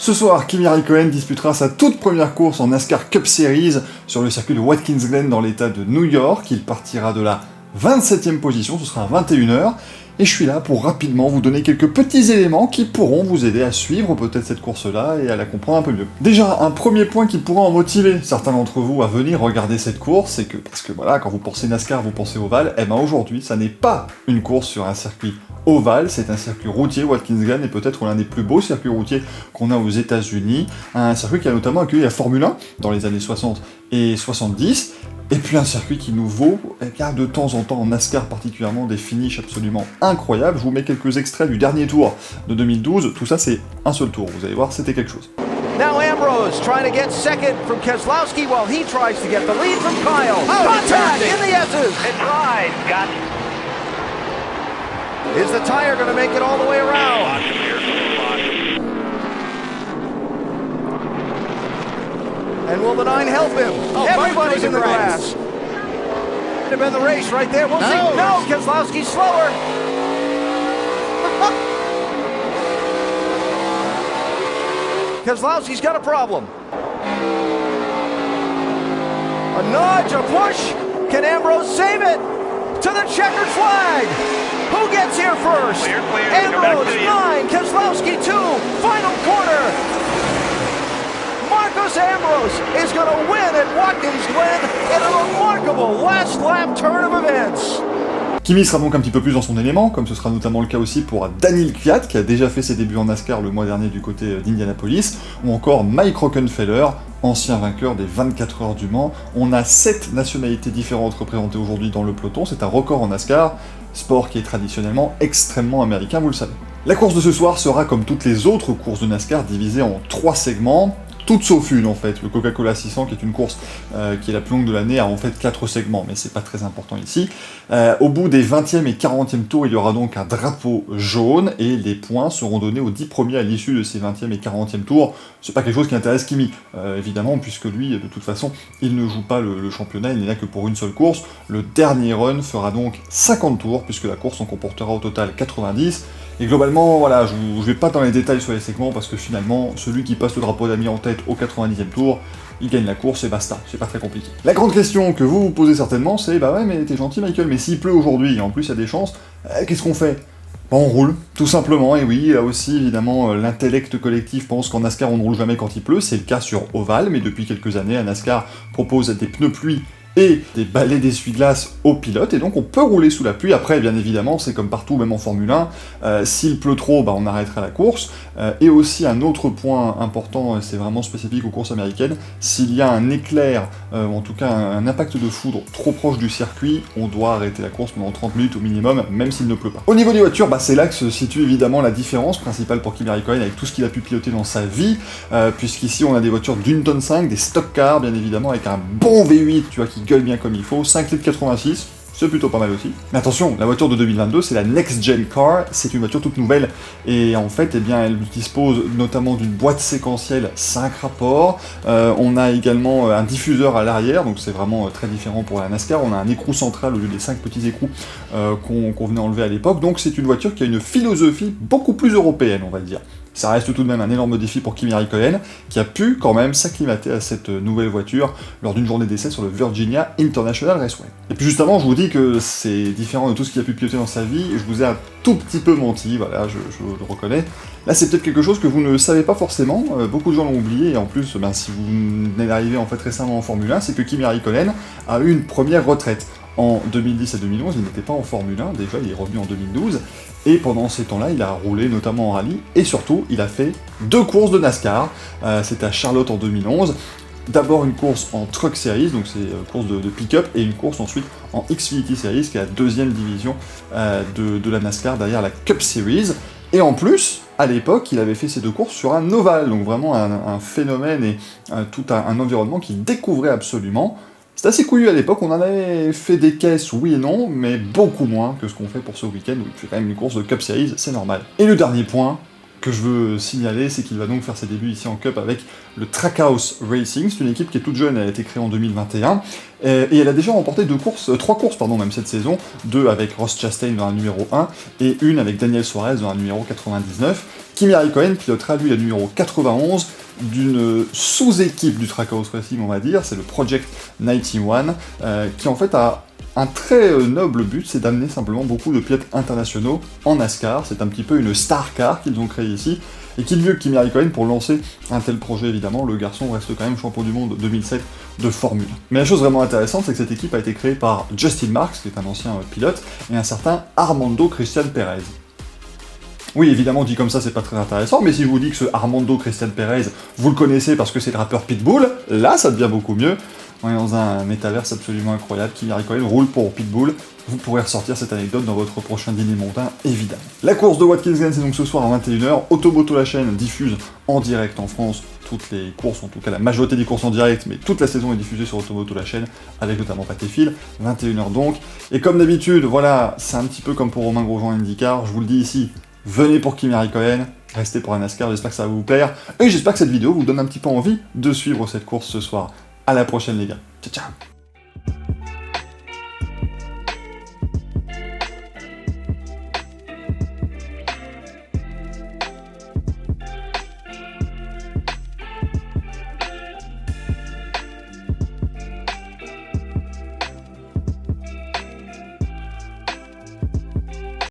Ce soir, Kimi Räikkönen disputera sa toute première course en NASCAR Cup Series sur le circuit de Watkins Glen dans l'état de New York. Il partira de la 27e position, ce sera à 21h. Et je suis là pour rapidement vous donner quelques petits éléments qui pourront vous aider à suivre peut-être cette course-là et à la comprendre un peu mieux. Déjà, un premier point qui pourra en motiver certains d'entre vous à venir regarder cette course, c'est que, parce que voilà, quand vous pensez NASCAR, vous pensez ovale, et ben aujourd'hui, ça n'est pas une course sur un circuit ovale, c'est un circuit routier, Watkins Glen est peut-être l'un des plus beaux circuits routiers qu'on a aux États-Unis, un circuit qui a notamment accueilli la Formule 1 dans les années 60 et 70, et puis un circuit qui nous vaut, eh bien, de temps en temps, en NASCAR particulièrement, des finishes absolument incroyables. Je vous mets quelques extraits du dernier tour de 2012, tout ça c'est un seul tour, vous allez voir, c'était quelque chose. Now Ambrose trying to get second from Keselowski while he tries to get the lead from Kyle. Contact in the S's! It's right, Scott. Is the tire going to make it all the way around? And will the 9 help him? Oh, everybody's in the grass. Could have been the race right there. We'll see. No, Keselowski's slower. Keselowski's got a problem. A nudge, a push. Can Ambrose save it? To the checkered flag. Who gets here first? Clear. Ambrose 9, Keselowski 2, final corner. Marcos Ambrose is going to win at Watkins Glen in a remarkable last lap turn of events. Kimi sera donc un petit peu plus dans son élément, comme ce sera notamment le cas aussi pour Daniil Kvyat, qui a déjà fait ses débuts en NASCAR le mois dernier du côté d'Indianapolis, ou encore Mike Rockenfeller, ancien vainqueur des 24 heures du Mans. On a 7 nationalités différentes représentées aujourd'hui dans le peloton, c'est un record en NASCAR, sport qui est traditionnellement extrêmement américain, vous le savez. La course de ce soir sera, comme toutes les autres courses de NASCAR, divisée en 3 segments, toutes sauf une en fait. Le Coca-Cola 600, qui est une course qui est la plus longue de l'année, a en fait 4 segments, mais c'est pas très important ici. Au bout des 20e et 40e tours, il y aura donc un drapeau jaune, et les points seront donnés aux 10 premiers à l'issue de ces 20e et 40e tours. C'est pas quelque chose qui intéresse Kimi, évidemment, puisque lui, de toute façon, il ne joue pas le championnat, il n'est là que pour une seule course. Le dernier run fera donc 50 tours, puisque la course en comportera au total 90. Et globalement, voilà, je vais pas dans les détails sur les segments, parce que finalement, celui qui passe le drapeau d'ami en tête au 90e tour, il gagne la course et basta, c'est pas très compliqué. La grande question que vous vous posez certainement, c'est bah ouais, mais t'es gentil Michael, mais s'il pleut aujourd'hui, et en plus il y a des chances, qu'est-ce qu'on fait? Bah on roule, tout simplement, et oui, là aussi évidemment l'intellect collectif pense qu'en NASCAR on ne roule jamais quand il pleut, c'est le cas sur ovale, mais depuis quelques années, la NASCAR propose des pneus pluie et des balais d'essuie-glace aux pilotes, et donc on peut rouler sous la pluie. Après, bien évidemment, c'est comme partout, même en Formule 1, s'il pleut trop, bah on arrêtera la course, et aussi un autre point important, c'est vraiment spécifique aux courses américaines, s'il y a un éclair, ou en tout cas un impact de foudre trop proche du circuit, on doit arrêter la course pendant 30 minutes au minimum, même s'il ne pleut pas. Au niveau des voitures, bah c'est là que se situe évidemment la différence principale pour Kimi Räikkönen avec tout ce qu'il a pu piloter dans sa vie, puisqu'ici on a des voitures d'1,5 tonne, des stock cars, bien évidemment, avec un bon V8, tu vois, qui gueule bien comme il faut, 5 litres 86, c'est plutôt pas mal aussi. Mais attention, la voiture de 2022, c'est la Next Gen Car, c'est une voiture toute nouvelle, et en fait, eh bien, elle dispose notamment d'une boîte séquentielle 5 rapports, on a également un diffuseur à l'arrière, donc c'est vraiment très différent pour la NASCAR, on a un écrou central au lieu des 5 petits écrous qu'on venait enlever à l'époque, donc c'est une voiture qui a une philosophie beaucoup plus européenne, on va le dire. Ça reste tout de même un énorme défi pour Kimi Räikkönen, qui a pu quand même s'acclimater à cette nouvelle voiture lors d'une journée d'essai sur le Virginia International Raceway. Et puis juste avant, je vous dis que c'est différent de tout ce qu'il a pu piloter dans sa vie, et je vous ai un tout petit peu menti, voilà, je le reconnais. Là, c'est peut-être quelque chose que vous ne savez pas forcément, beaucoup de gens l'ont oublié, et en plus, si vous venez d'arriver en fait récemment en Formule 1, c'est que Kimi Räikkönen a eu une première retraite. En 2010 et 2011, il n'était pas en Formule 1, déjà, il est revenu en 2012, et pendant ces temps-là, il a roulé notamment en rallye, et surtout, il a fait 2 courses de NASCAR, c'était à Charlotte en 2011, d'abord une course en Truck Series, donc c'est une course de pick-up, et une course ensuite en Xfinity Series, qui est la deuxième division de la NASCAR derrière la Cup Series, et en plus, à l'époque, il avait fait ces 2 courses sur un ovale, donc vraiment un phénomène et tout un environnement qu'il découvrait absolument. C'est assez couillu à l'époque, on en avait fait des caisses, oui et non, mais beaucoup moins que ce qu'on fait pour ce week-end, où il fait quand même une course de Cup Series, c'est normal. Et le dernier point, que je veux signaler, c'est qu'il va donc faire ses débuts ici en Cup avec le Trackhouse Racing. C'est une équipe qui est toute jeune, elle a été créée en 2021, et elle a déjà remporté 3 courses même cette saison, 2 avec Ross Chastain dans la numéro 1, et une avec Daniel Suarez dans la numéro 99. Kimi Räikkönen pilotera lui la numéro 91, d'une sous-équipe du Trackhouse Racing, on va dire, c'est le Project 91, qui en fait a un très noble but, c'est d'amener simplement beaucoup de pilotes internationaux en NASCAR. C'est un petit peu une star car qu'ils ont créée ici, et qui mieux que Kimi Räikkönen pour lancer un tel projet, évidemment. Le garçon reste quand même champion du monde 2007 de Formule 1. Mais la chose vraiment intéressante, c'est que cette équipe a été créée par Justin Marks, qui est un ancien pilote, et un certain Armando Christian Perez. Oui, évidemment, dit comme ça, c'est pas très intéressant, mais si je vous dis que ce Armando Christian Perez, vous le connaissez parce que c'est le rappeur Pitbull, là, ça devient beaucoup mieux. On est dans un métaverse absolument incroyable. Kimi Räikkönen roule pour Pitbull. Vous pourrez ressortir cette anecdote dans votre prochain dîner mondain, évidemment. La course de Watkins Glen, c'est donc ce soir à 21h. Automoto la chaîne diffuse en direct en France toutes les courses, en tout cas la majorité des courses en direct, mais toute la saison est diffusée sur Automoto la chaîne, avec notamment Pat et Phil, 21h donc. Et comme d'habitude, voilà, c'est un petit peu comme pour Romain Grosjean IndyCar, je vous le dis ici, venez pour Kimi Räikkönen, restez pour un NASCAR, j'espère que ça va vous plaire, et j'espère que cette vidéo vous donne un petit peu envie de suivre cette course ce soir. À la prochaine les gars, ciao ciao.